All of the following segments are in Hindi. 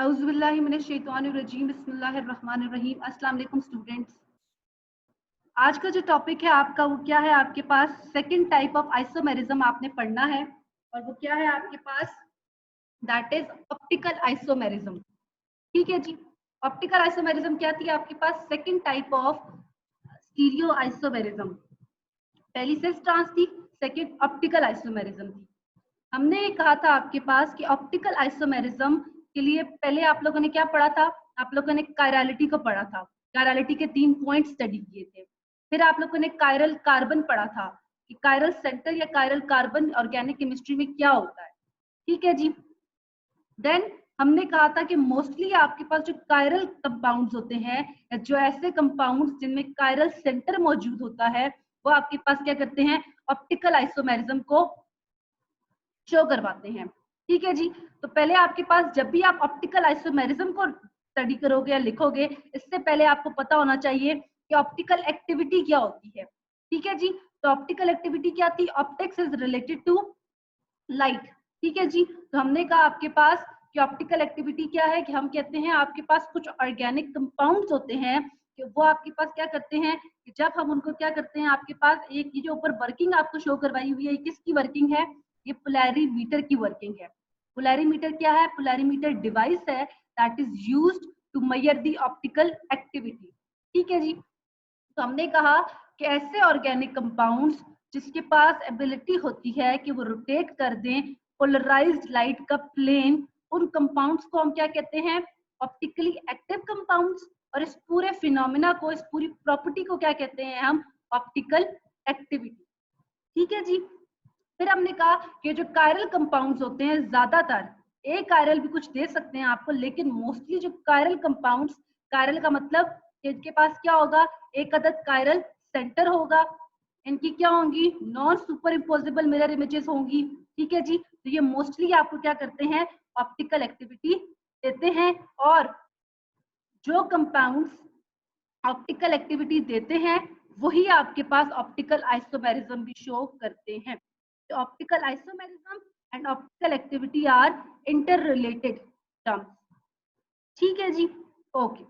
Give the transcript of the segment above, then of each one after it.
औज़ुबिल्लाहिमिनश्शैतानिर्रजीम बिस्मिल्लाहिर्रहमानिर्रहीम। अस्सलाम वालेकुम स्टूडेंट्स। आज का जो टॉपिक है आपका वो क्या है, आपके पास सेकंड टाइप ऑफ आइसोमेरिज्म आपने पढ़ना है और वो क्या है आपके पास, दैट इज ऑप्टिकल आइसोमेरिज्म। ठीक है जी। ऑप्टिकल आइसोमेरिज्म क्या थी आपके पास, second type of stereo isomerism. पहली सिस ट्रांस थी, सेकंड ऑप्टिकल आइसोमेरिज्म थी। हमने कहा था आपके पास कि ऑप्टिकल आइसोमेरिज्म के लिए पहले आप लोगों ने क्या पढ़ा था, आप लोगों ने कायरलिटी को पढ़ा था। कायरलिटी के 3 पॉइंट स्टडी किए थे। फिर आप लोगों ने कायरल कार्बन पढ़ा था कि कायरल सेंटर या कायरल कार्बन ऑर्गेनिक केमिस्ट्री में क्या होता है। ठीक है जी। देन हमने कहा था कि मोस्टली आपके पास जो कायरल कंपाउंड्स होते हैं या जो ऐसे कंपाउंड्स जिनमें कायरल सेंटर मौजूद होता है वो आपके पास क्या करते हैं, ऑप्टिकल आइसोमेरिज्म को शो करवाते हैं। ठीक है जी। तो पहले आपके पास जब भी आप ऑप्टिकल आइसोमेरिज्म को स्टडी करोगे या लिखोगे, इससे पहले आपको पता होना चाहिए कि ऑप्टिकल एक्टिविटी क्या होती है। ठीक है जी। तो ऑप्टिकल एक्टिविटी क्या थी, optics is related to light. ठीक है जी। तो हमने कहा आपके पास कि ऑप्टिकल एक्टिविटी क्या है, कि हम कहते हैं आपके पास कुछ ऑर्गेनिक कंपाउंड्स होते हैं कि वो आपके पास क्या करते हैं कि जब हम उनको क्या करते हैं, आपके पास एक ये जो ऊपर वर्किंग आपको शो करवाई हुई है, किसकी वर्किंग है, ये पोलैरीमीटर की वर्किंग है। पोलैरीमीटर क्या है, पोलैरीमीटर डिवाइस है that is used to measure the optical activity. ठीक है जी। तो हमने कहा कि ऐसे ऑर्गेनिक कंपाउंड्स जिसके पास एबिलिटी होती है कि वो रोटेट कर दें पोलराइज्ड लाइट का प्लेन, उन कंपाउंड्स को हम क्या कहते हैं, ऑप्टिकली एक्टिव कंपाउंड्स। और इस पूरे फिनोमिना को, इस पूरी प्रॉपर्टी को क्या कहते हैं हम, ऑप्टिकल एक्टिविटी। ठीक है जी। फिर हमने कहा कि जो कायरल कंपाउंड्स होते हैं, ज्यादातर एक कायरल भी कुछ दे सकते हैं आपको, लेकिन मोस्टली जो कायरल कंपाउंड्स, कायरल का मतलब कि इनके पास क्या होगा, एक अदद कायरल सेंटर होगा, इनकी क्या होंगी, non super imposable mirror images होंगी। ठीक है जी। तो ये मोस्टली आपको क्या करते हैं, ऑप्टिकल एक्टिविटी देते हैं। और जो कंपाउंड्स ऑप्टिकल एक्टिविटी देते हैं वही आपके पास ऑप्टिकल आइसोमेरिज्म भी शो करते हैं। तो optical isomerism and optical activity are inter related terms. ठीक है जी। ओके।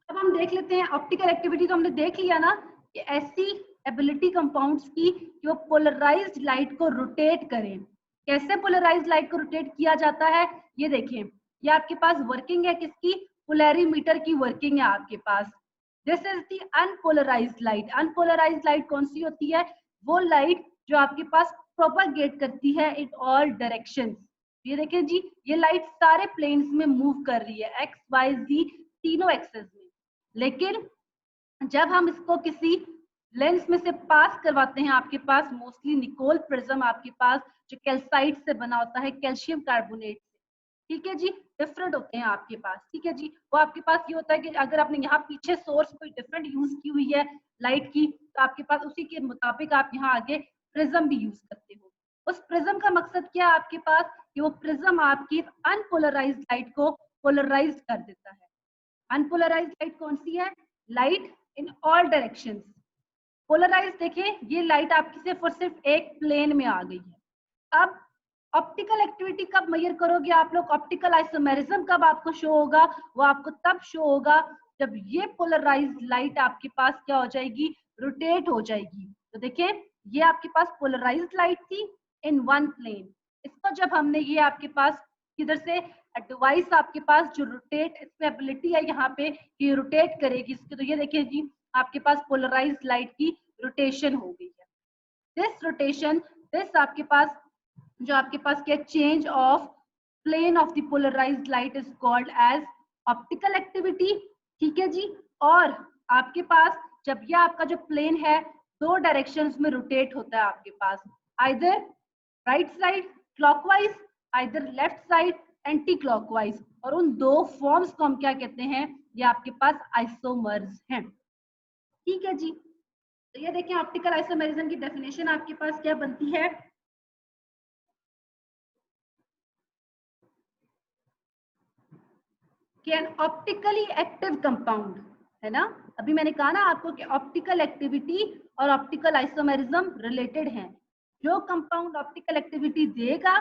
अब हम देख लेते हैं ऑप्टिकल एक्टिविटी। तो हमने देख लिया ना कि ऐसी एबिलिटी कंपाउंड्स की कि वो पोलराइज्ड लाइट को रोटेट करें। कैसे पोलराइज्ड लाइट को रोटेट किया जाता है, ये देखें, ये आपके पास वर्किंग है किसकी, पोलैरीमीटर की वर्किंग है आपके पास। This is the unpolarized light. Unpolarized light कौन सी होती है, वो लाइट जो आपके पास प्रोपागेट करती है इन ऑल डायरेक्शंस। ये देखें जी, ये लाइट सारे प्लेन्स में मूव कर रही है, एक्स वाई जी तीनों एक्सेस में। लेकिन जब हम इसको किसी लेंस में से पास करवाते हैं, आपके पास मोस्टली निकोल प्रिज्म आपके पास जो कैल्साइट से बना होता है, कैल्शियम कार्बोनेट से। ठीक है जी। डिफरेंट होते हैं आपके पास। ठीक है जी। वो आपके पास ये होता है कि अगर आपने यहाँ पीछे सोर्स कोई डिफरेंट यूज की हुई है लाइट की, तो आपके पास उसी के मुताबिक आप यहाँ आगे प्रिज्म भी यूज करते हो। उस प्रिज्म का मकसद क्या है आपके पास, कि वो प्रिज्म आपकी अनपोलराइज्ड लाइट को पोलराइज्ड कर देता है। अनपोलराइज्ड लाइट कौन सी है, light in all directions. Polarise देखें, ये लाइट आपकी सिर्फ और सिर्फ एक प्लेन में आ गई है। अब ऑप्टिकल एक्टिविटी कब मेजर करोगे आप लोग, ऑप्टिकल आइसोमेरिज्म कब आपको शो होगा, वो आपको तब शो होगा जब ये पोलराइज्ड लाइट आपके पास क्या हो जाएगी, रोटेट हो जाएगी। तो देखें, ये आपके पास पोलराइज्ड लाइट थी इन वन प्लेन। इसको जब हमने, ये आपके पास किधर से डिवाइस आपके पास जो रोटेट, इसमें एबिलिटी है यहाँ पे कि रोटेट करेगी इसके, तो ये देखिए जी आपके पास पोलराइज्ड लाइट की रोटेशन हो गई है। दिस रोटेशन, दिस आपके पास जो आपके पास क्या, change of plane of the polarised light is called as optical activity. ठीक है जी। और आपके पास जब यह आपका जो प्लेन है दो डायरेक्शंस में रोटेट होता है आपके पास, either right side clockwise, either left side anti clockwise, और उन दो फॉर्म्स को हम क्या कहते हैं, ये आपके पास आइसोमर्स हैं। ठीक है जी। तो ये देखें ऑप्टिकल आइसोमेरिज्म की डेफिनेशन आपके पास क्या बनती है, कि एन ऑप्टिकली एक्टिव कंपाउंड, है ना। अभी मैंने कहा ना आपको कि ऑप्टिकल एक्टिविटी और ऑप्टिकल आइसोमेरिज्म रिलेटेड हैं। जो कंपाउंड ऑप्टिकल एक्टिविटी देगा,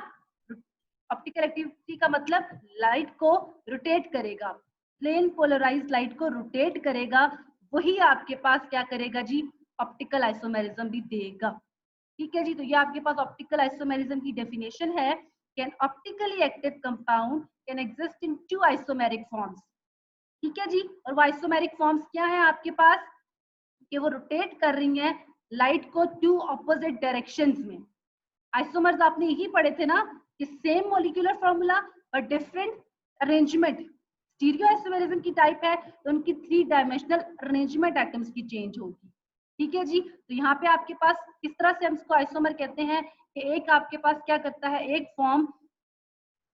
ऑप्टिकल एक्टिविटी का मतलब लाइट को रोटेट करेगा, प्लेन पोलराइज्ड लाइट को रोटेट करेगा, वही आपके पास क्या करेगा जी, ऑप्टिकल आइसोमेरिज्म भी देगा। ठीक है जी, तो ये आपके पास ऑप्टिकल आइसोमेरिज्म की डेफिनेशन है कि an optically active compound can exist in two isomeric forms. ठीक है जी, और वो आइसोमेरिक फॉर्म्स क्या है आपके पास कि वो रोटेट कर रही हैं लाइट को टू ऑपोजिट डायरेक्शंस में। आइसोमर्स आपने यही पढ़े थे ना कि सेम मॉलिक्यूलर फॉर्मूला और डिफरेंट अरेंजमेंट। स्टीरियो आइसोमेरिज्म की टाइप है तो उनकी 3 डायमेंशनल अरेंजमेंट एटम्स की चेंज होगी। ठीक है जी, तो यहाँ पे आपके पास किस तरह से हम इसको आइसोमर कहते हैं कि एक आपके पास क्या करता है, एक फॉर्म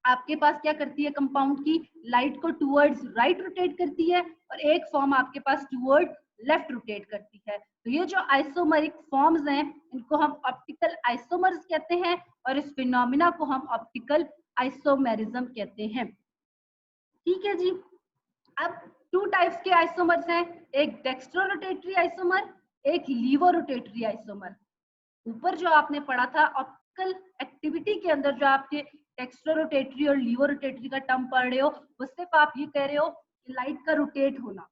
आपके पास क्या करती है कंपाउंड की, लाइट को टूवर्ड्स राइट रोटेट करती है और एक फॉर्म आपके पास टूवर्ड लेफ्ट रोटेट करती है। तो ये जो आइसोमरिक फॉर्म्स हैं इनको हम ऑप्टिकल आइसोमर्स कहते हैं और इस फिनोमिना को हम ऑप्टिकल आइसोमेरिज्म कहते हैं। ठीक है जी, अब 2 टाइप्स के आइसोमर्स हैं, एक डेक्स्ट्रो रोटेटरी आइसोमर, एक लीवो रोटेटरी आइसोमर। ऊपर जो आपने पढ़ा था ऑप्टिकल एक्टिविटी के अंदर जो आपके डेक्स्ट्रो रोटेटरी और लीवो रोटेटरी का टर्म पढ़ रहे हो वो सिर्फ आप ये कह रहे हो कि लाइट का रोटेट होना,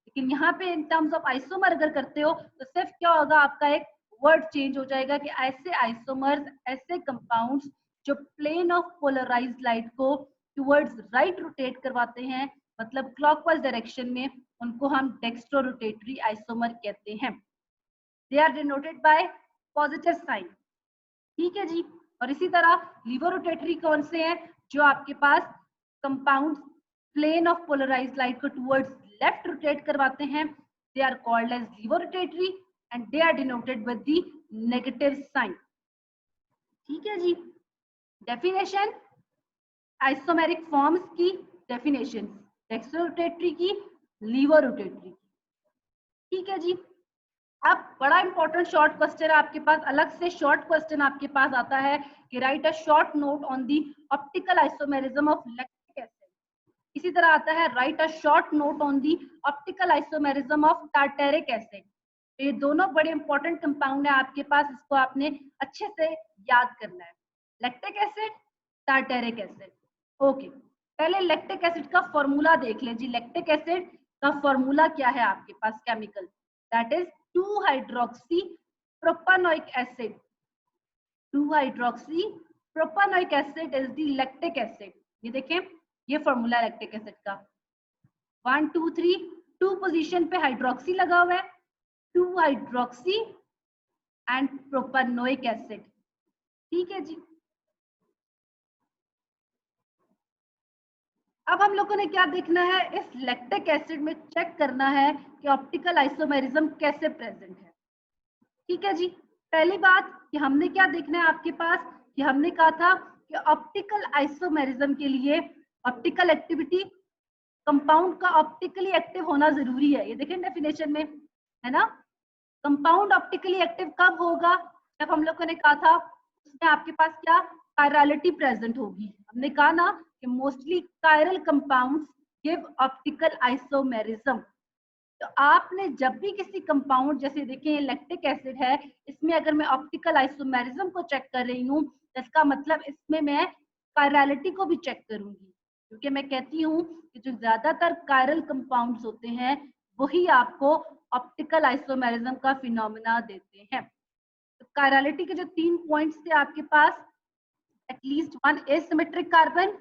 लेकिन यहाँ पे इन टर्म्स ऑफ आइसोमर अगर करते हो तो सिर्फ क्या होगा, आपका एक वर्ड चेंज हो जाएगा कि ऐसे आइसोमर्स, ऐसे कंपाउंड्स जो प्लेन ऑफ पोलराइज्ड लाइट को टुवर्ड्स राइट रोटेट करवाते हैं, मतलब क्लॉकवाइज डायरेक्शन में, उनको हम डेक्स्ट्रो रोटेटरी आइसोमर कहते हैं। They are denoted by positive sign. ठीक है जी, और इसी तरह लीवो रोटेटरी कौन से हैं, जो आपके पास compound plane of polarized light को टुवर्ड्स लेफ्ट रोटेट करवाते हैं, they are called as levo rotatory and they are denoted with the negative sign. ठीक है जी, डेफिनेशन आइसोमेरिक फॉर्म्स की, डेफिनेशन डेक्स्ट्रो रोटेटरी की, लीवो रोटेटरी की। ठीक है जी, अब बड़ा इंपॉर्टेंट शॉर्ट क्वेश्चन आपके पास, अलग से शॉर्ट क्वेश्चन आपके पास आता है कि right a short note on the optical isomerism of lactic acid. इसी तरह आता है right a short note on the optical isomerism of tartaric acid. तो ये दोनों बड़े इंपॉर्टेंट कंपाउंड है आपके पास, इसको आपने अच्छे से याद करना है। Lactic acid, tartaric acid. Okay, पहले लैक्टिक एसिड का फॉर्मूला देख लें जी। लैक्टिक एसिड का फॉर्मूला क्या है आपके पास chemical, that is two hydroxy propanoic acid. Two hydroxy propanoic acid is the lactic acid. ये देखें, ये फॉर्मूला लैक्टिक एसिड का 1 2 3, 2 पोजीशन पे हाइड्रोक्सी लगा हुआ है, 2-हाइड्रोक्सी एंड प्रोपानोइक एसिड। ठीक है जी, अब हम लोगों ने क्या देखना है, इस लैक्टिक एसिड में चेक करना है कि ऑप्टिकल आइसोमेरिज्म कैसे प्रेजेंट है। ठीक है जी, पहली बात कि हमने क्या देखना है आपके पास कि हमने कहा था कि ऑप्टिकल आइसोमेरिज्म के लिए ऑप्टिकल एक्टिविटी, कंपाउंड का ऑप्टिकली एक्टिव होना जरूरी है। ये देखें डेफिनेशन में है ना, कंपाउंड ऑप्टिकली एक्टिव कब होगा, जब हम लोगों ने कहा था उसमें आपके पास क्या कायरलिटी प्रेजेंट होगी। हमने कहा ना कि mostly chiral compounds give optical isomerism. तो आपने जब भी किसी कंपाउंड, जैसे देखिए लैक्टिक एसिड है, इसमें अगर मैं ऑप्टिकल आइसोमेरिज्म को चेक कर रही हूँ तो इसका मतलब इसमें मैं कायरलिटी को भी चेक करूंगी, क्योंकि मैं कहती हूँ कि जो ज्यादातर कायरल कंपाउंड्स होते हैं वही आपको ऑप्टिकल आइसोमेरिज्म का फिनोमिना देते हैं। तो कायरलिटी के जो 3 पॉइंट्स थे आपके पास, at least 1 asymmetric carbon,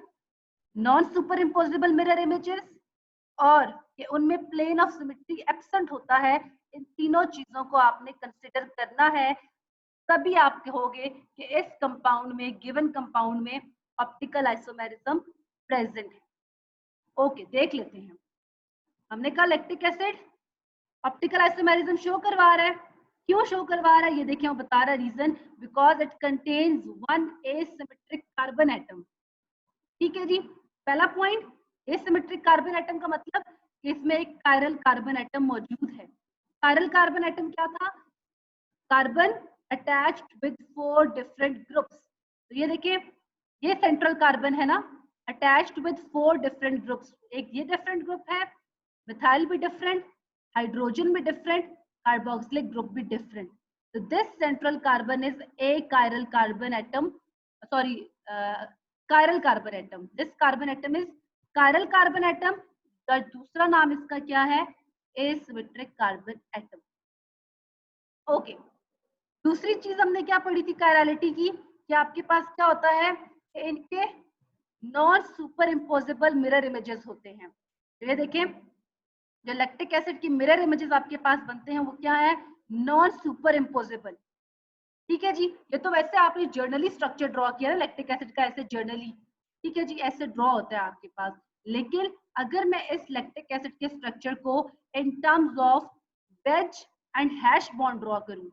non super imposable mirror images, और कि उनमें प्लेन ऑफ सिमेट्री एब्सेंट होता है। इन तीनों चीजों को आपने कंसिडर करना है, तभी आप कहोगे कि इस कंपाउंड में, गिवन कंपाउंड में ऑप्टिकल आइसोमेरिज्म प्रेजेंट है। ओके, देख लेते हैं। हमने कहा lactic acid optical isomerism show करवा रहा है। क्यों शो करवा रहा है, ये देखिए, वो बता रहा है reason, because it contains 1 asymmetric carbon atom. ठीक है जी, पहला पॉइंट, एसिमेट्रिक कार्बन एटम का मतलब कि इसमें एक कायरल कार्बन एटम मौजूद है। कायरल कार्बन एटम क्या था, carbon attached with 4 different groups. तो ये देखिए, ये सेंट्रल कार्बन है ना, अटैच्ड विद 4 डिफरेंट ग्रुप्स। एक ये डिफरेंट ग्रुप है, मिथाइल भी डिफरेंट, हाइड्रोजन भी डिफरेंट, कार्बोक्सिलिक ग्रुप भी डिफरेंट। तो this central carbon is a chiral carbon atom, sorry chiral carbon atom. This carbon atom is chiral carbon atom. दूसरा नाम इसका क्या है? Asymmetric carbon atom. ओके, दूसरी चीज हमने क्या पढ़ी थी कायरलिटी की, कि आपके पास क्या होता है, इनके non super imposable mirror images होते हैं। तो ये देखें, जो लैक्टिक एसिड की मिरर इमेजेस आपके पास बनते हैं वो क्या है? Non super imposable. ठीक है जी, ये तो वैसे आपने जर्नली स्ट्रक्चर ड्रॉ किया ना लैक्टिक एसिड का, ऐसे जर्नली, ठीक है जी, ऐसे ड्रॉ होता है आपके पास। लेकिन अगर मैं इस लैक्टिक एसिड के स्ट्रक्चर को in terms of ways and hash bond draw करूं,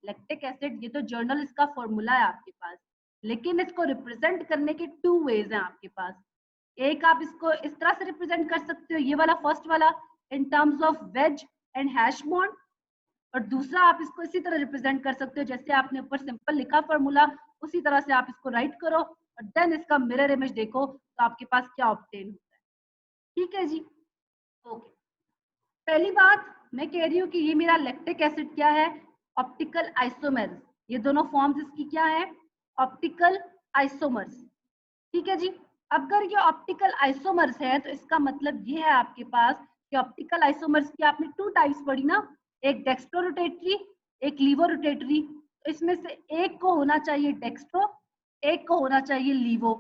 लैक्टिक एसिड, ये तो जर्नल इसका फॉर्मूला है आपके पास, लेकिन इसको रिप्रेजेंट करने के टू वेज हैं आपके पास। एक आप इसको इस तरह से रिप्रेजेंट कर सकते हो, ये वाला फर्स्ट वाला, in terms of ways and hash bond, और दूसरा आप इसको इसी तरह रिप्रेजेंट कर सकते हो जैसे आपने ऊपर सिंपल लिखा फॉर्मूला, उसी तरह से आप इसको राइट करो और देन इसका मिरर इमेज देखो तो आपके पास क्या ऑब्टेन होता है। ठीक है जी, ओके। पहली बात मैं कह रही हूँ कि ये मेरा लैक्टिक एसिड क्या है? Optical isomers. ये दोनों फॉर्म्स इसकी क्या है? Optical isomers. ठीक है जी, अगर ये ऑप्टिकल आइसोमर्स है तो इसका मतलब ये है आपके पास कि ऑप्टिकल आइसोमर्स की आपने टू टाइप्स पढ़ी ना, एक डेक्स्ट्रो रोटेटरी, एक लीवो रोटेटरी। तो इसमें से एक को होना चाहिए डेक्स्ट्रो, एक को होना चाहिए लीवो।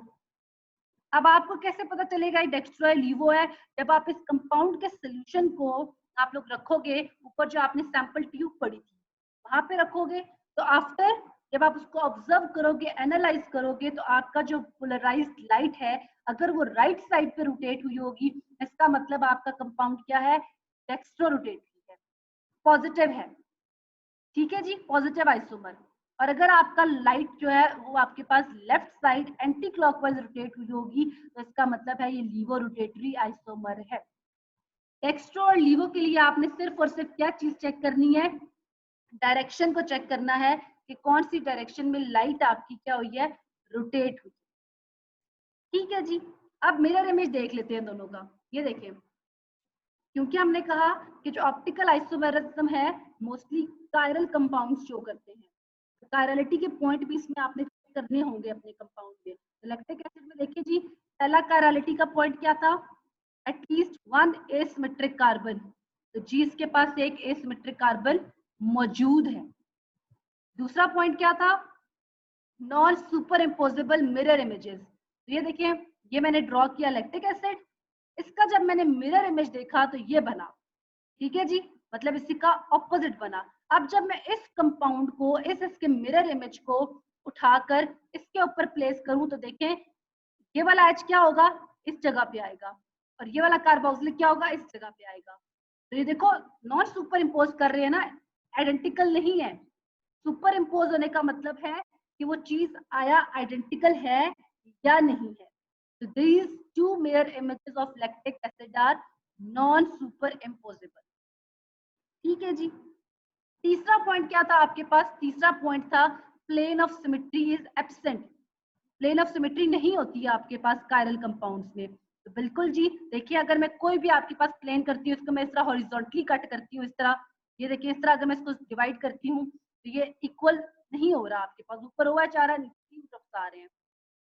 अब आपको कैसे पता चलेगा ये डेक्स्ट्रो है लीवो है? जब आप इस कंपाउंड के सोल्यूशन को आप लोग रखोगे ऊपर, जो आपने सैंपल ट्यूब पढ़ी थी वहां पे रखोगे, तो आफ्टर जब आप उसको ऑब्जर्व करोगे, एनालाइज करोगे, तो आपका जो पोलराइज्ड लाइट है अगर वो राइट साइड पे रोटेट हुई होगी, इसका मतलब आपका कंपाउंड क्या है? डेक्स्ट्रो रोटेटरी है, पॉजिटिव है। ठीक है जी, पॉजिटिव आइसोमर। और अगर आपका लाइट जो है वो आपके पास left side anti clockwise rotate हुई होगी, तो इसका मतलब है ये लीवो रोटेटरी आइसोमर है। डेक्स्ट्रो और लीवो के लिए आपने सिर्फ और सिर्फ क्या चीज चेक करनी है? डायरेक्शन को चेक करना है कि कौन सी डायरेक्शन में लाइट आपकी क्या हुई है? रोटेट हुई। ठीक है जी, अब मिरर इमेज देख लेते हैं दोनों का। ये देखें, क्योंकि हमने कहा कि जो ऑप्टिकल आइसोमेरिज्म है मोस्टली कायरल कंपाउंड शो करते हैं, तो कायरलिटी के पॉइंट भी इसमें आपने करने होंगे अपने कंपाउंड में। लैक्टिक एसिड में देखिए जी, पहला कायरलिटी का पॉइंट क्या था? At least one asymmetric carbon. तो जी इसके पास एक एसिमेट्रिक कार्बन मौजूद है। दूसरा पॉइंट क्या था? Non super imposable mirror images. तो ये देखिए, ये मैंने ड्रॉ किया लैक्टिक एसिड, इसका जब मैंने मिरर इमेज देखा तो ये बना। ठीक है जी, मतलब इसी का ऑपोजिट बना। अब जब मैं इस कंपाउंड को इसके मिरर इमेज को उठाकर इसके ऊपर प्लेस करूं तो देखें, ये वाला एच क्या होगा? इस जगह पे आएगा, और ये वाला कार्बोक्सिलिक क्या होगा? इस जगह पे आएगा। तो ये देखो, नॉन सुपर इम्पोज कर रहे हैं ना, आइडेंटिकल नहीं है। सुपर इम्पोज होने का मतलब है कि वो चीज आया आइडेंटिकल है या नहीं है। So these two mirror images of lactic acid are non-super imposable. ठीक है जी, तीसरा पॉइंट क्या था आपके पास? तीसरा पॉइंट था plane of symmetry is absent. Plane of symmetry नहीं होती है आपके पास कायरल कंपाउंड्स में। तो बिल्कुल जी, देखिए अगर मैं कोई भी आपके पास प्लेन करती हूँ, इसको मैं इस तरह हॉरिजॉन्टली कट करती हूँ, इस तरह, ये देखिए इस तरह अगर मैं इसको डिवाइड करती हूँ तो ये इक्वल नहीं हो रहा आपके पास, ऊपर हुआ चाह रहा है, नीचे तरफ आ रहे हैं।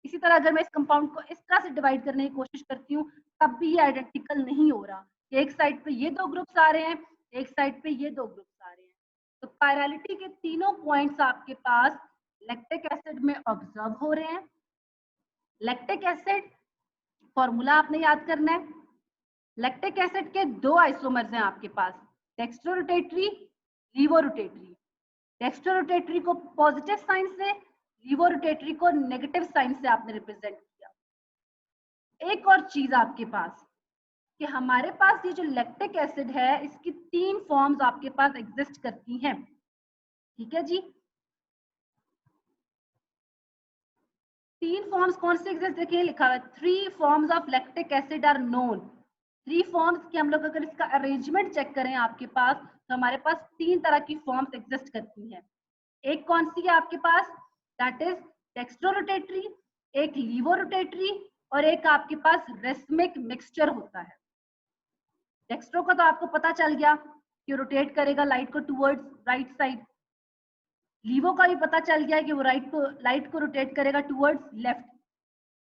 इसी तरह अगर मैं इस कंपाउंड को इस तरह से डिवाइड करने की कोशिश करती हूँ तब भी ये आइडेंटिकल नहीं हो रहा। एक साइड पे ये दो ग्रुप्स आ रहे हैं, एक साइड पे ये दो ग्रुप्स आ रहे हैं। तो कायरलिटी के तीनों पॉइंट्स आपके पास लैक्टिक एसिड में ऑब्जर्व हो रहे हैं। लैक्टिक एसिड फॉर्मूला आपने याद करना है। लैक्टिक एसिड के दो आइसोमर्स हैं आपके पास, डेक्स्ट्रोरोटेटरी, लीवोरोटेटरी। डेक्स्ट्रोरोटेटरी को पॉजिटिव साइन से, लीवोरोटेटरी को नेगेटिव साइन से आपने रिप्रेजेंट किया। एक और चीज आपके पास कि हमारे पास ये जो लैक्टिक एसिड है इसकी तीन फॉर्म्स आपके पास एग्जिस्ट करती हैं। ठीक है जी, तीन फॉर्म्स कौन से एग्जिस्ट? देखिए लिखा हुआ है, three forms of lactic acid are known. Three forms की हम लोग अगर इसका अरेंजमेंट चेक करें आपके पास, तो हमारे पास तीन तरह की फॉर्म्स एग्जिस्ट करती हैं। एक कौन सी है आपके पास? दैट इज डेक्स्ट्रोरोटेटरी, एक लीवोरोटेटरी, और एक आपके पास रेसमिक मिक्सचर होता है। डेक्स्ट्रो का तो आपको पता चल गया कि रोटेट करेगा लाइट को टुवर्ड्स राइट साइड। लीवो का भी पता चल गया कि वो लाइट को रोटेट करेगा टुवर्ड्स लेफ्ट।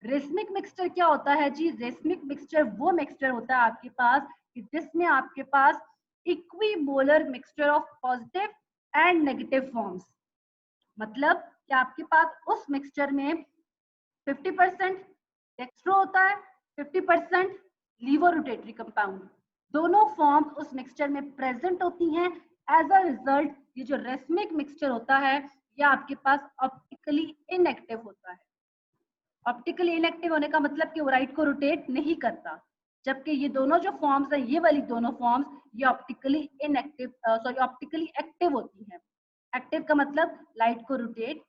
रेसमिक मिक्सचर क्या होता है जी? रेसमिक मिक्सचर वो मिक्सचर होता है आपके पास कि जिसमें आपके पास equimolar mixture of positive and negative forms, मतलब कि आपके पास उस मिक्सचर में 50% डेक्स्ट्रो होता है, 50% लीवोरोटेटरी कंपाउंड, दोनों फॉर्म्स उस मिक्सचर में प्रेजेंट होती हैं। एज अ रिजल्ट ये जो रेसमिक मिक्सचर होता है ये आपके पास ऑप्टिकली इनएक्टिव होता है। ऑप्टिकली इनएक्टिव होने का मतलब कि वो लाइट को रोटेट नहीं करता, जबकि ये दोनों जो फॉर्म्स है, ये वाली दोनों फॉर्म्स, ये optically inactive sorry optically active होती हैं। एक्टिव का मतलब लाइट को रोटेट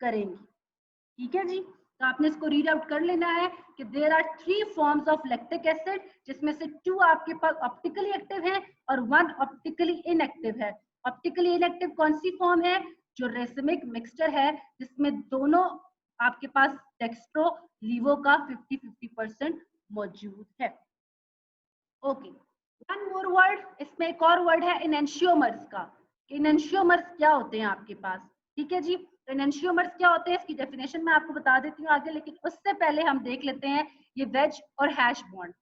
करेंगी। ठीक है जी, तो आपने इसको रीड आउट कर लेना है कि there are 3 forms of lactic acid, जिसमें से 2 आपके पास ऑप्टिकली एक्टिव है और 1 ऑप्टिकली इनएक्टिव है। ऑप्टिकली इनएक्टिव कौन सी फॉर्म है? जो रेसमिक मिक्सचर है, जिसमें दोनों आपके पास डेक्स्ट्रो लीवो का 50-50% मौजूद है। ओके, वन मोर वर्ड, इसमें एक और वर्ड है इनेंशियोमर्स का। इनेंशियोमर्स क्या होते हैं आपके पास? ठीक है जी, इनेंशियोमर्स क्या होते हैं इसकी डेफिनेशन मैं आपको बता देती हूँ आगे, लेकिन उससे पहले हम देख लेते हैं ये वेज और हैश बॉन्ड।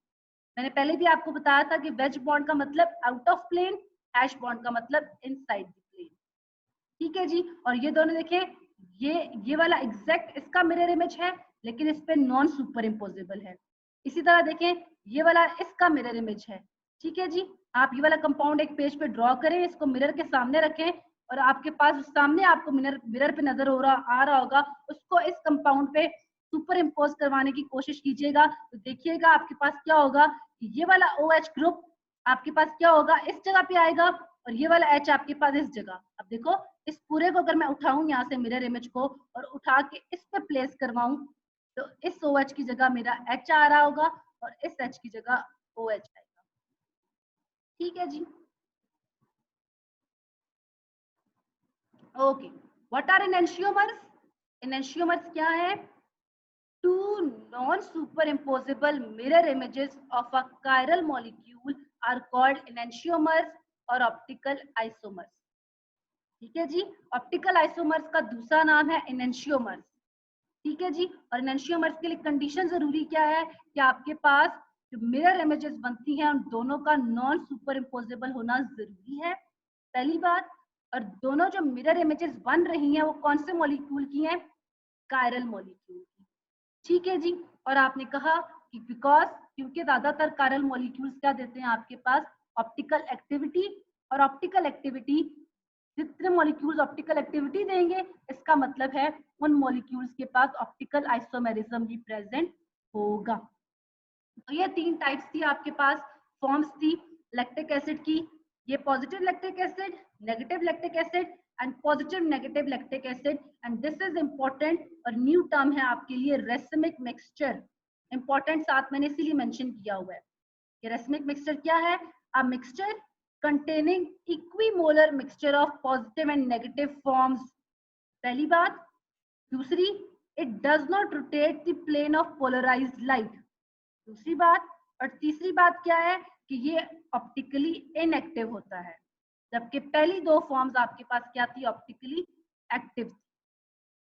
मैंने पहले भी आपको बताया था कि वेज बॉन्ड का मतलब out of plane, hash bond का मतलब इनसाइड द प्लेन। ठीक है जी, और ये दोनों देखें, ये वाला एग्जैक्ट इसका मिरर इमेज है, लेकिन इस पे नॉन सुपर इम्पोजेबल है। इसी तरह देखें, ये वाला इसका मिरर इमेज है। ठीक है जी, आप ये वाला कंपाउंड एक पेज पे ड्रॉ करें, इसको मिरर के सामने रखें और आपके पास सामने आपको मिरर पे नजर आ रहा होगा, उसको इस कंपाउंड पे सुपर इम्पोज करवाने की कोशिश कीजिएगा, तो देखिएगा आपके पास क्या होगा कि ये वाला OH ग्रुप आपके पास क्या होगा, इस जगह पे आएगा, और ये वाला H आपके पास इस जगह। अब देखो, इस पूरे को अगर मैं उठाऊं यहाँ से मिरर इमेज को और उठा के इस पे प्लेस करवाऊं, तो इस OH की जगह मेरा H आ रहा होगा और इस H की जगह OH आएगा। ठीक है जी, okay. What are enantiomers? Enantiomers क्या है? Two non-superimposable mirror images of a chiral molecule are called enantiomers और optical isomers। ठीक है जी, ऑप्टिकल आइसोमर्स का दूसरा नाम है एनेंशियोमर्स। ठीक है जी, और एनेंशियोमर्स के लिए कंडीशन जरूरी क्या है कि आपके पास जो मिरर इमेजेस बनती हैं उन दोनों का नॉन सुपर इम्पोजेबल होना जरूरी है, पहली बात। और दोनों जो मिरर इमेजेस बन रही हैं वो कौन से मॉलिक्यूल की हैं? कायरल मॉलिक्यूल की। ठीक है जी, और आपने कहा कि क्योंकि ज्यादातर कायरल मॉलिक्यूल्स क्या देते हैं आपके पास? ऑप्टिकल एक्टिविटी, और ऑप्टिकल एक्टिविटी, जितने मॉलिक्यूल्स ऑप्टिकल एक्टिविटी देंगे इसका मतलब है उन मॉलिक्यूल्स के पास ऑप्टिकल आइसोमेरिज्म भी प्रेजेंट होगा। तो ये 3 टाइप्स थी आपके पास, फॉर्म्स थी लैक्टिक एसिड की। ये positive lactic acid, negative lactic acid and positive negative lactic acid, and this is important और न्यू टर्म है आपके लिए रेसमिक मिक्सचर। इंपॉर्टेंट साथ मैंने इसीलिए मेंशन किया हुआ है कि रेसमिक मिक्सचर क्या है? A mixture containing equimolar mixture of positive and negative forms, पहली बात। दूसरी, it does not rotate the plane of polarized light, दूसरी बात। और तीसरी बात क्या है कि ये ऑप्टिकली इनएक्टिव होता है, जबकि पहली 2 फॉर्म्स आपके पास क्या थी? Optically active.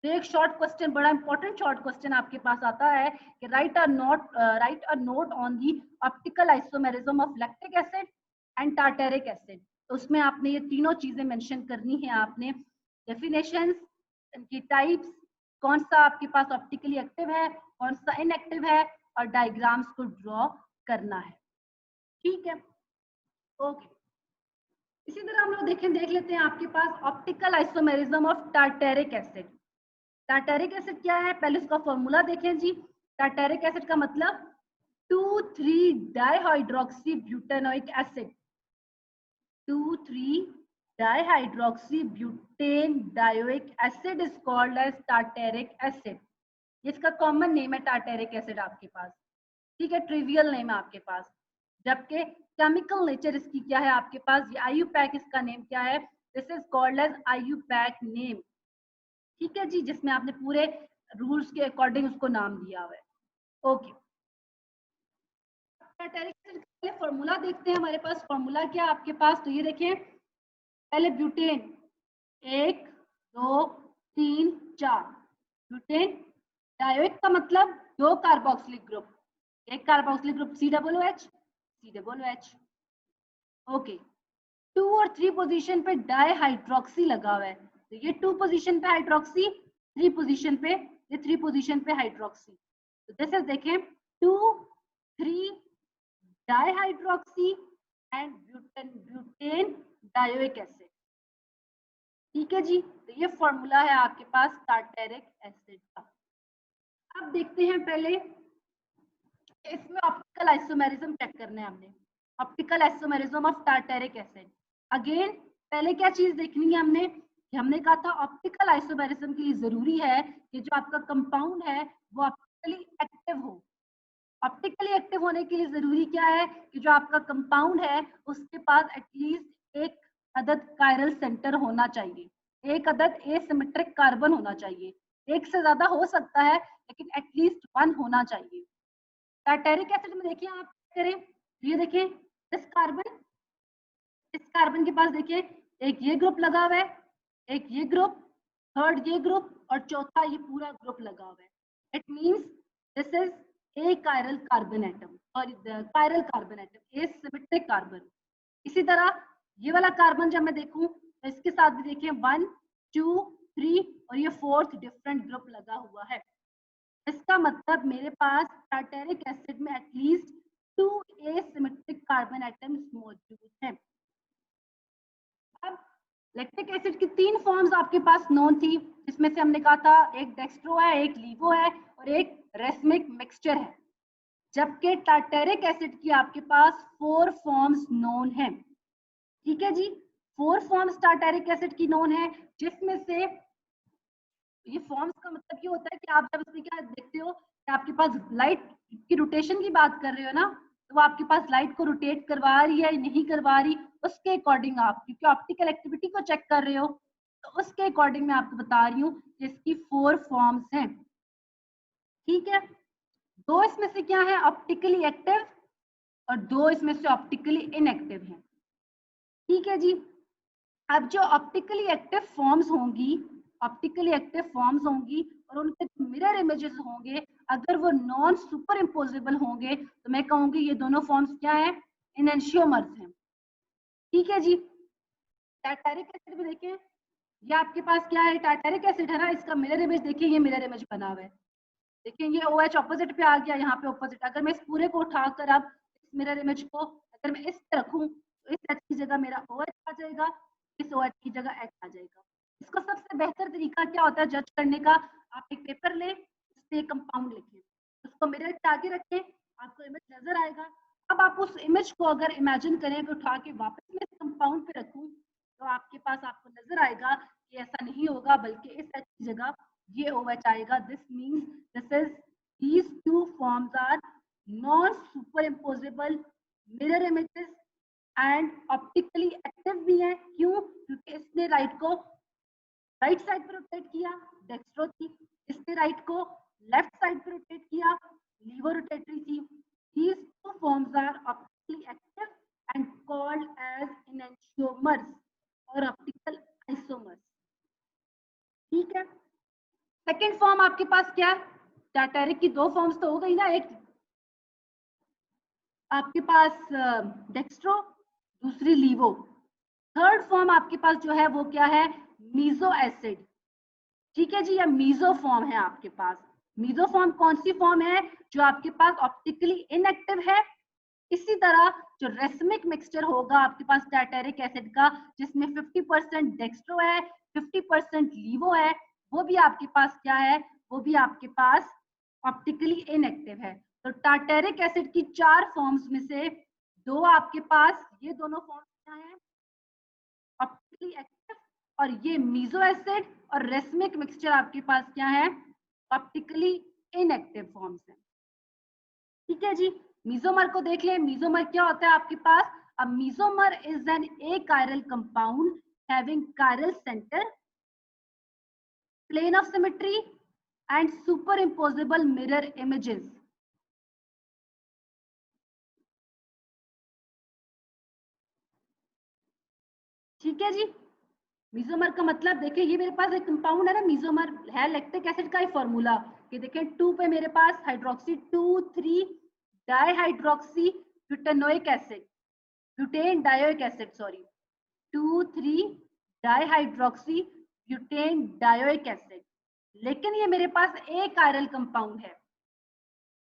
तो एक शॉर्ट क्वेश्चन, बड़ा इंपॉर्टेंट शॉर्ट क्वेश्चन आपके पास आता है कि right a note on the optical isomerism of lactic acid and tartaric acid. तो उसमें आपने ये तीनों चीजें मेंशन करनी है आपने, डेफिनेशंस, इनकी टाइप्स, कौन सा आपके पास ऑप्टिकली एक्टिव है, कौन सा इनएक्टिव है, और डायग्राम्स को ड्रॉ करना है। ठीक है, ओके। इसी तरह हम लोग देख लेते हैं आपके पास optical isomerism of tartaric acid. Tartaric acid क्या है? पहले इसका फॉर्मूला देखें जी। टार्टेरिक एसिड का मतलब 2,3 dihydroxy butanoic acid, 2,3 dihydroxy butane dioic acid is called as tartaric acid. इसका कॉमन नेम है टार्टेरिक एसिड आपके पास, ठीक है, ट्रिवियल नेम है आपके पास। जबकि केमिकल नेचर इसकी क्या है आपके पास? ये IUPAC इसका नेम क्या है? This is called as IUPAC name. ठीक है जी, जिसमें आपने पूरे रूल्स के अकॉर्डिंग उसको नाम दिया हुआ है। ओके, फॉर्मूला देखते हैं, हमारे पास फॉर्मूला क्या आपके पास? तो ये देखिए, पहले ब्यूटेन 1 2 3 4, ब्यूटेन डायोइक का मतलब दो कार्बोक्सिलिक ग्रुप, एक carboxylic group COOH COOH। Okay, 2 और 3 पोजीशन पे डाईहाइड्रोक्सी लगा हुआ है, तो ये 2 पोजीशन पे हाइड्रोक्सी, 3 पोजीशन पे, ये 3 पोजीशन पे हाइड्रोक्सी। तो दिस इज देखें 2 3 dihydroxy and butane dioic acid. ठीक है जी, तो ये फॉर्मूला है आपके पास टार्टेरिक एसिड का। अब देखते हैं पहले इसमें ऑप्टिकल आइसोमेरिज्म चेक करना है हमने, optical isomerism of tartaric acid. Again पहले क्या चीज देखनी है हमने कि हमने कहा था ऑप्टिकल आइसोमेरिज्म के लिए जरूरी है कि जो आपका कंपाउंड है वो ऑप्टिकली एक्टिव हो। ऑप्टिकली एक्टिव होने के लिए जरूरी क्या है कि जो आपका कंपाउंड है उसके पास एटलीस्ट एक अदद कायरल सेंटर होना चाहिए, एक अदद एसिमेट्रिक कार्बन होना चाहिए। एक से ज्यादा हो सकता है लेकिन एटलीस्ट 1 होना चाहिए। टार्टेरिक एसिड में देखिए आप करें, ये देखिए इस कार्बन के पास देखिए एक ये ग्रुप लगा हुआ है, एक ये ग्रुप, थर्ड ये ग्रुप और चौथा ये पूरा ग्रुप लगा हुआ है। It means this is a chiral carbon atom और कायरल कार्बन एटम, ए सिमेट्रिक कार्बन। इसी तरह ये वाला कार्बन जब मैं देखूं तो इसके साथ भी देखिए 1 2 3 और ये 4th डिफरेंट ग्रुप लगा हुआ है। इसका मतलब मेरे पास टार्टेरिक एसिड में एटलीस्ट 2 एसिमेट्रिक कार्बन एटम्स मौजूद हैं। अब लैक्टिक एसिड की 3 फॉर्म्स आपके पास नोन थी, जिसमें से हमने कहा था एक डेक्स्ट्रो है, एक लीवो है और एक रेसमिक मिक्सचर है। जबकि टार्टेरिक एसिड की आपके पास 4 फॉर्म्स नोन है। ठीक है जी, 4 फॉर्म्स टार्टेरिक एसिड की नोन है, जिसमें से ये फॉर्म्स का मतलब ये होता है कि आप जब इसमें क्या देखते हो कि आपके पास लाइट की रोटेशन की बात कर रहे हो ना, तो वो आपके पास लाइट को रोटेट करवा रही है या नहीं करवा रही, उसके अकॉर्डिंग आप, क्योंकि ऑप्टिकल एक्टिविटी को चेक कर रहे हो, तो उसके अकॉर्डिंग मैं आपको बता रही हूँ कि इसकी 4 फॉर्म्स हैं। ठीक है, 2 इसमें से क्या है ऑप्टिकली एक्टिव और 2 इसमें से ऑप्टिकली इनएक्टिव है। ठीक है जी, अब जो ऑप्टिकली एक्टिव फॉर्म्स होंगी, ऑप्टिकली एक्टिव फॉर्म्स होंगी और उनके मिरर इमेजेस होंगे, अगर वो नॉन सुपर इम्पोजेबल होंगे तो मैं कहूंगी ये दोनों फॉर्म्स क्या है, एनेंशियोमर्स हैं। ठीक है जी, टार्टेरिक एसिड भी देखिए, ये आपके पास क्या है, टार्टेरिक एसिड है ना, इसका मिरर इमेज देखिए, ये मिरर इमेज बना हुआ है। देखिए ये OH ऑपोजिट पे आ गया, यहाँ पे ऑपोजिट। अगर मैं इस पूरे को उठाकर अब इस मिरर इमेज को अगर मैं इस पे रखूं तो इस H की जगह मेरा OH आ जाएगा, इस OH की जगह H आ जाएगा। इसको सबसे बेहतर तरीका क्या होता है जज करने का, आप एक पेपर लें, उस पे कंपाउंड लिखें, उसको मिरर के आगे रखें, आपको इमेज नजर आएगा। अब आप उस इमेज को अगर इमेजिन करें कि उठा के वापस मैं इस कंपाउंड पे रखूं, तो आपके पास आपको नजर आएगा कि ऐसा नहीं होगा, बल्कि इस H की जगह ये OH आएगा। This means this is these two forms are non superimposable mirror images and optically active भी है। क्यों? क्योंकि इसने राइट को राइट साइड पर रोटेट किया, डेक्स्ट्रो थी, इसने राइट को लेफ्ट साइड पर रोटेट किया, लीवो रोटेटरी थी। These two forms are optically active and called as enantiomers और optical isomers। ठीक है, सेकेंड फॉर्म आपके पास क्या है, टार्टेरिक की 2 फॉर्म्स तो हो गई ना, एक आपके पास डेक्स्ट्रो, दूसरी लीवो। थर्ड फॉर्म आपके पास जो है वो क्या है, मीजो एसिड। ठीक है जी, ये मीजो फॉर्म है आपके पास। मीजो फॉर्म कौन सी फॉर्म है, जो आपके पास ऑप्टिकली इनएक्टिव है। इसी तरह जो रेसमिक मिक्सचर होगा आपके पास टार्टेरिक एसिड का, जिसमें 50% डेक्स्ट्रो है, 50% लीवो है, वो भी आपके पास क्या है, वो भी आपके पास ऑप्टिकली इनएक्टिव है। तो टार्टेरिक एसिड की 4 फॉर्म्स में से 2 आपके पास, ये दोनों फॉर्म्स क्या है, ऑप्टिकली एक्टिव, और ये मीजो एसिड और रेसमिक मिक्सचर आपके पास क्या है, ऑप्टिकली इनएक्टिव फॉर्म्स है। ठीक है जी, मीजोमर को देख ले, मीजोमर क्या होता है आपके पास, a mesomer is an achiral compound having chiral centre, plane of symmetry and superimposable mirror images. ठीक है जी, मीजोमर का मतलब देखिए, ये मेरे पास एक कंपाउंड है ना, मीजोमर है लैक्टिक एसिड का ही फॉर्मूला ये देखें 2 पे मेरे पास hydroxy 2,3 dihydroxy butanoic acid, butane dioic acid, sorry 2,3 dihydroxy butane dioic acid. लेकिन ये मेरे पास एक आयरल कंपाउंड है।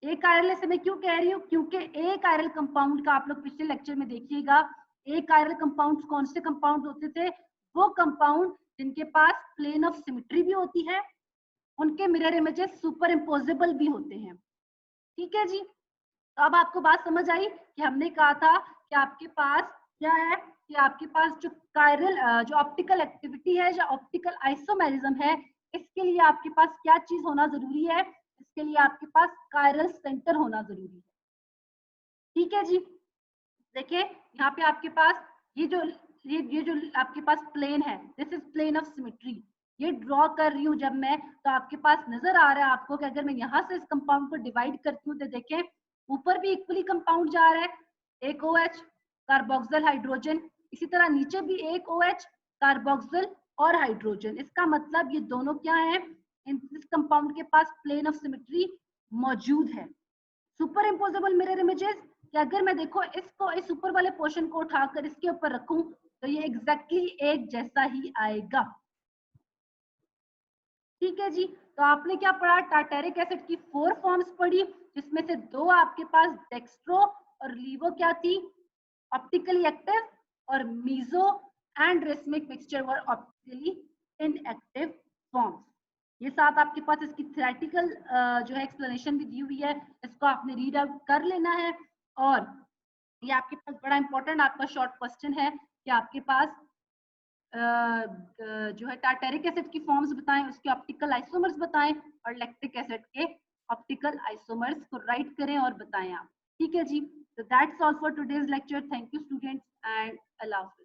एक आयरल से मैं क्यों कह रही हूँ, क्योंकि एक आयरल कंपाउंड का आप लोग पिछले लेक्चर में देखिएगा, एक आयरल कंपाउंड कौन से कंपाउंड होते थे, वो कंपाउंड जिनके पास प्लेन ऑफ सिमेट्री भी होती है, उनके मिरर इमेजेस सुपर इम्पोजेबल भी होते हैं। ठीक है जी, तो अब आपको बात समझ आई कि हमने कहा था कि आपके पास क्या है, कि आपके पास जो कायरल जो ऑप्टिकल एक्टिविटी है, जो ऑप्टिकल आइसोमेरिज्म है, इसके लिए आपके पास क्या चीज होना जरूरी है, इसके लिए आपके पास कायरल सेंटर होना जरूरी है। ठीक है जी, देखिए यहाँ पे आपके पास ये जो आपके पास प्लेन है, this is plane of symmetry, ये ड्रॉ कर रही हूँ जब मैं, तो आपके पास नजर आ रहा है आपको कि अगर मैं यहाँ से इस कंपाउंड को डिवाइड करती हूँ तो देखें ऊपर भी इक्वली कंपाउंड जा रहा है, एक OH कार्बोक्सिल हाइड्रोजन, इसी तरह नीचे भी एक OH कार्बोक्सिल और हाइड्रोजन। इसका मतलब ये दोनों क्या है, इस कंपाउंड के पास प्लेन ऑफ सिमेट्री मौजूद है। सुपर इम्पोजेबल मिरर इमेजेस कि अगर मैं देखो इसको, इस ऊपर वाले पोर्शन को उठाकर इसके ऊपर रखूं तो ये एग्जैक्टली एक जैसा ही आएगा। ठीक है जी, तो आपने क्या पढ़ा, टार्टेरिक एसिड की 4 फॉर्म्स पढ़ी, जिसमें से 2 आपके पास डेक्स्ट्रो और लीवो क्या थी, ऑप्टिकली एक्टिव, और meso and racemic mixture were optically inactive forms. ये साथ आपके पास इसकी थ्योरेटिकल जो है एक्सप्लेनेशन भी दी हुई है, इसको आपने रीड आउट कर लेना है। और ये आपके पास बड़ा इंपॉर्टेंट आपका शॉर्ट क्वेश्चन है कि आपके पास जो है टार्टेरिक एसिड की फॉर्म्स बताएं, उसके ऑप्टिकल आइसोमर्स बताएं, और लैक्टिक एसिड के ऑप्टिकल आइसोमर्स को राइट करें और बताएं आप। ठीक है जी, तो that's all for today's lecture. Thank you students and अल्लाह हाफिज़।